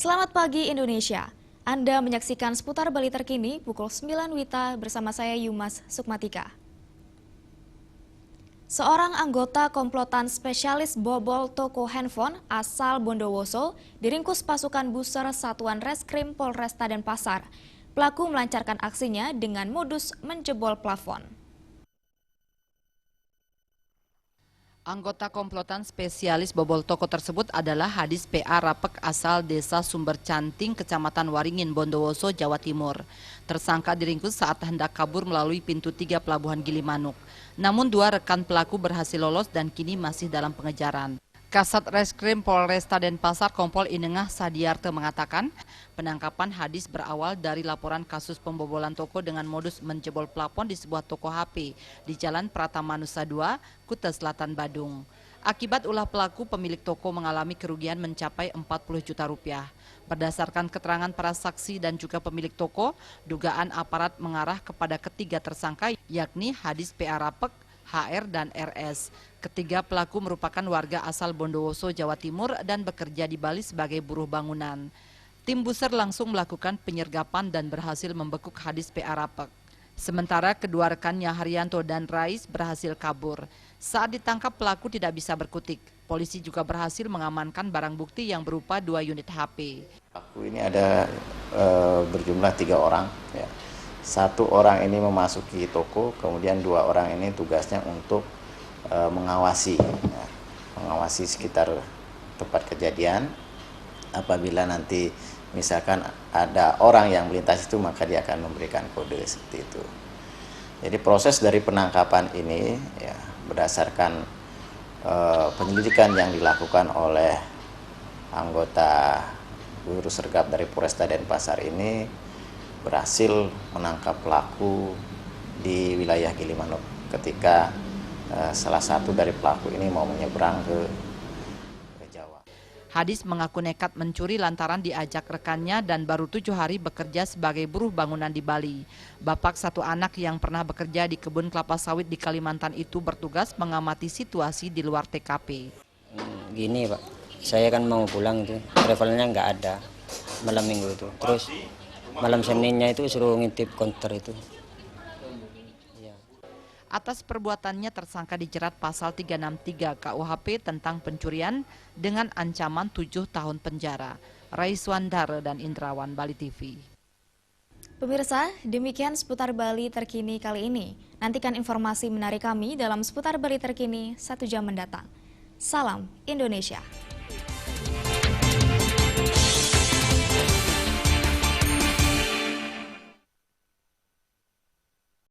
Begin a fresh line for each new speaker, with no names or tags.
Selamat pagi Indonesia. Anda menyaksikan seputar Bali terkini pukul 9 WITA bersama saya Yumas Sukmatika. Seorang anggota komplotan spesialis bobol toko handphone asal Bondowoso diringkus pasukan buser Satuan Reskrim Polresta Denpasar. Pelaku melancarkan aksinya dengan modus menjebol plafon.
Anggota komplotan spesialis bobol toko tersebut adalah Hadis PA Rapek asal Desa Sumber Canting, Kecamatan Waringin, Bondowoso, Jawa Timur. Tersangka diringkus saat hendak kabur melalui pintu 3 Pelabuhan Gilimanuk. Namun 2 rekan pelaku berhasil lolos dan kini masih dalam pengejaran. Kasat Reskrim Polresta Denpasar Kompol Inengah Sadiarte mengatakan, penangkapan Hadis berawal dari laporan kasus pembobolan toko dengan modus menjebol plafon di sebuah toko HP di Jalan Pratama Nusa 2, Kuta Selatan, Badung. Akibat ulah pelaku, pemilik toko mengalami kerugian mencapai 40 juta rupiah. Berdasarkan keterangan para saksi dan juga pemilik toko, dugaan aparat mengarah kepada ketiga tersangka yakni Hadis PA Rapek, HR, dan RS. Ketiga pelaku merupakan warga asal Bondowoso, Jawa Timur dan bekerja di Bali sebagai buruh bangunan. Tim buser langsung melakukan penyergapan dan berhasil membekuk Hadis PA Rapek. Sementara kedua rekannya Haryanto dan Rais berhasil kabur. Saat ditangkap pelaku tidak bisa berkutik. Polisi juga berhasil mengamankan barang bukti yang berupa 2 unit HP.
Pelaku ini ada berjumlah 3 orang. Ya. 1 orang ini memasuki toko, kemudian 2 orang ini tugasnya untuk mengawasi sekitar tempat kejadian. Apabila nanti misalkan ada orang yang melintas itu, maka dia akan memberikan kode seperti itu. Jadi proses dari penangkapan ini ya, berdasarkan penyelidikan yang dilakukan oleh anggota Guru Sergap dari Polresta Denpasar ini berhasil menangkap pelaku di wilayah Gilimanuk ketika salah satu dari pelaku ini mau menyeberang ke Jawa.
Hadis mengaku nekat mencuri lantaran diajak rekannya dan baru 7 hari bekerja sebagai buruh bangunan di Bali. Bapak 1 anak yang pernah bekerja di kebun kelapa sawit di Kalimantan itu bertugas mengamati situasi di luar TKP.
Gini Pak, saya kan mau pulang itu, travelnya nggak ada malam minggu itu. Terus malam Seninnya itu suruh ngintip konter itu.
Atas perbuatannya tersangka dijerat pasal 363 KUHP tentang pencurian dengan ancaman 7 tahun penjara. Raiswandar dan Indrawan, Bali TV.
Pemirsa, demikian seputar Bali terkini kali ini. Nantikan informasi menarik kami dalam seputar Bali terkini 1 jam mendatang. Salam Indonesia.